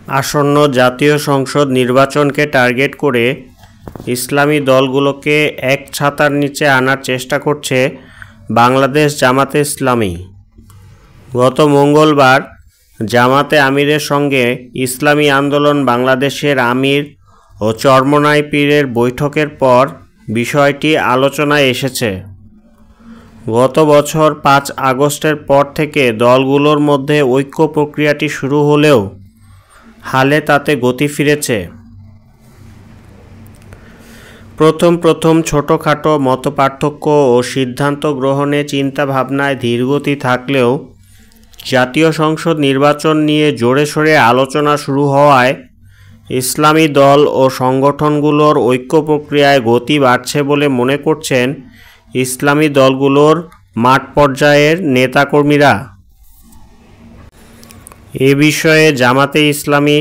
আসন্ন জাতীয় সংসদ নির্বাচনকে টার্গেট করে ইসলামী দলগুলোকে এক ছাতার নিচে আনার চেষ্টা করছে বাংলাদেশ জামাতে ইসলামী। গত মঙ্গলবার জামাতে আমিরের সঙ্গে ইসলামী আন্দোলন বাংলাদেশের আমির ও চরমোনাই পীরের বৈঠকের পর বিষয়টি আলোচনায় এসেছে। গত বছর ৫ আগস্টের পর থেকে দলগুলোর মধ্যে ঐক্য প্রক্রিয়াটি শুরু হলেও হালে তাতে গতি ফিরেছে। প্রথম ছোটোখাটো মতপার্থক্য ও সিদ্ধান্ত গ্রহণে চিন্তাভাবনায় ধীরগতি থাকলেও জাতীয় সংসদ নির্বাচন নিয়ে জোরে সোরে আলোচনা শুরু হওয়ায় ইসলামী দল ও সংগঠনগুলোর ঐক্য প্রক্রিয়ায় গতি বাড়ছে বলে মনে করছেন ইসলামী দলগুলোর মাঠ পর্যায়ের নেতাকর্মীরা। এ বিষয়ে জামাতে ইসলামী,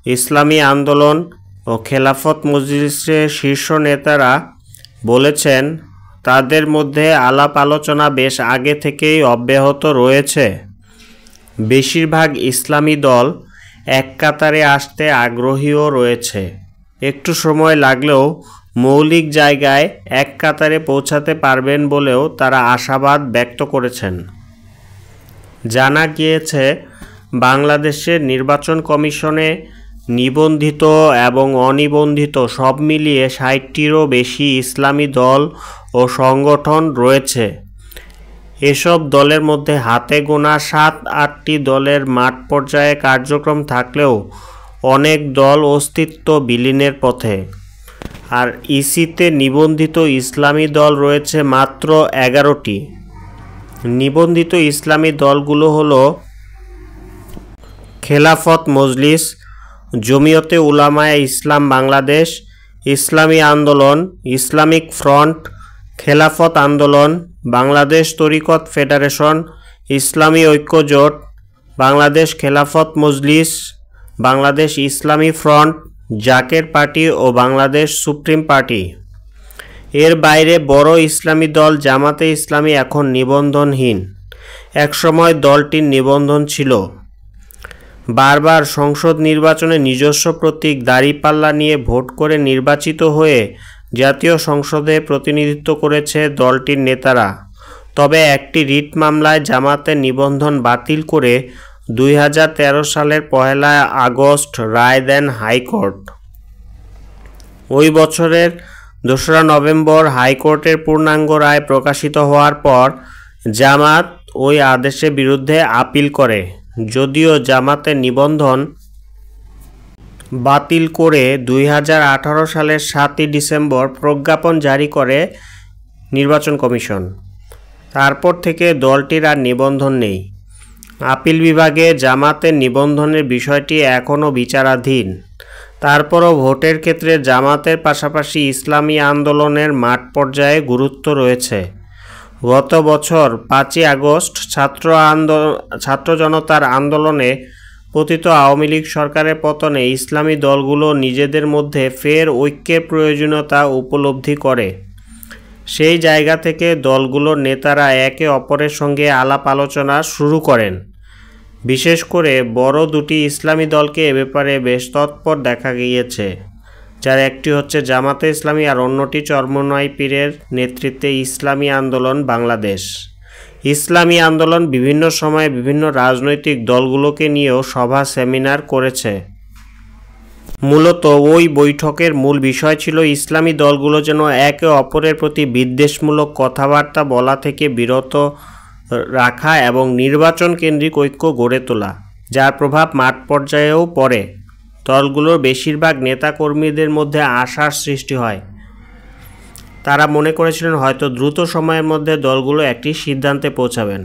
ইসলামী আন্দোলন ও খেলাফত মজলিসের শীর্ষ নেতারা বলেছেন, তাদের মধ্যে আলাপ আলোচনা বেশ আগে থেকেই অব্যাহত রয়েছে। বেশিরভাগ ইসলামী দল এক কাতারে আসতে আগ্রহীও রয়েছে। একটু সময় লাগলেও মৌলিক জায়গায় এক কাতারে পৌঁছাতে পারবেন বলেও তারা আশাবাদ ব্যক্ত করেছেন। জানা গিয়েছে, বাংলাদেশের নির্বাচন কমিশনে নিবন্ধিত এবং অনিবন্ধিত সব মিলিয়ে ৬০টিরও বেশি ইসলামী দল ও সংগঠন রয়েছে। এসব দলের মধ্যে হাতে গোনা ৭-৮টি দলের মাঠ পর্যায়ে কার্যক্রম থাকলেও অনেক দল অস্তিত্ব বিলীনের পথে। আর ইসিতে নিবন্ধিত ইসলামী দল রয়েছে মাত্র ১১টি। নিবন্ধিত ইসলামী দলগুলো হলো খেলাফত মজলিস, জমিয়তে উলামায়ে ইসলাম বাংলাদেশ, ইসলামী আন্দোলন, ইসলামিক ফ্রন্ট, খেলাফত আন্দোলন, বাংলাদেশ তরিকত ফেডারেশন, ইসলামী ঐক্য জোট, বাংলাদেশ খেলাফত মজলিস, বাংলাদেশ ইসলামী ফ্রন্ট, জাকের পার্টি ও বাংলাদেশ সুপ্রিম পার্টি। এর বাইরে বড় ইসলামী দল জামাতে ইসলামী এখন নিবন্ধনহীন। একসময় দলটির নিবন্ধন ছিল। বারবার সংসদ নির্বাচনে নিজস্ব প্রতীক দাঁড়িপাল্লা নিয়ে ভোট করে নির্বাচিত হয়ে জাতীয় সংসদে প্রতিনিধিত্ব করেছে দলটির নেতারা। তবে একটি রিট মামলায় জামাতের নিবন্ধন বাতিল করে ২০১৩ সালের ১ আগস্ট রায় দেন হাইকোর্ট। ওই বছরের ২রা নভেম্বর হাইকোর্টের পূর্ণাঙ্গ রায় প্রকাশিত হওয়ার পর জামাত ওই আদেশের বিরুদ্ধে আপিল করে। যদিও জামাতের নিবন্ধন বাতিল করে ২০১৮ সালের ৭ই ডিসেম্বর প্রজ্ঞাপন জারি করে নির্বাচন কমিশন। তারপর থেকে দলটির আর নিবন্ধন নেই। আপিল বিভাগে জামাতের নিবন্ধনের বিষয়টি এখনও বিচারাধীন। তারপরও ভোটের ক্ষেত্রে জামাতের পাশাপাশি ইসলামী আন্দোলনের মাঠ পর্যায়ে গুরুত্ব রয়েছে। গত বছর ৫ই আগস্ট ছাত্র জনতার আন্দোলনে পতিত আওয়ামী লীগ সরকারের পতনে ইসলামী দলগুলো নিজেদের মধ্যে ফের ঐক্যের প্রয়োজনীয়তা উপলব্ধি করে। সেই জায়গা থেকে দলগুলোর নেতারা একে অপরের সঙ্গে আলাপ আলোচনা শুরু করেন। বিশেষ করে বড় দুটি ইসলামী দলকে এ ব্যাপারে বেশ তৎপর দেখা গিয়েছে, যার একটি হচ্ছে জামাতে ইসলামী আর অন্যটি চরমোনাই পীরের নেতৃত্বে ইসলামী আন্দোলন বাংলাদেশ। ইসলামী আন্দোলন বিভিন্ন সময়ে বিভিন্ন রাজনৈতিক দলগুলোকে নিয়েও সভা সেমিনার করেছে। মূলত ওই বৈঠকের মূল বিষয় ছিল ইসলামী দলগুলো যেন একে অপরের প্রতি বিদ্বেষমূলক কথাবার্তা বলা থেকে বিরত রাখা এবং নির্বাচন কেন্দ্রিক ঐক্য গড়ে তোলা, যার প্রভাব মাঠ পর্যায়েও পড়ে। দলগুলোর বেশিরভাগ নেতাকর্মীদের মধ্যে আশার সৃষ্টি হয়। তারা মনে করেছিলেন হয়তো দ্রুত সময়ের মধ্যে দলগুলো একটি সিদ্ধান্তে পৌঁছাবেন।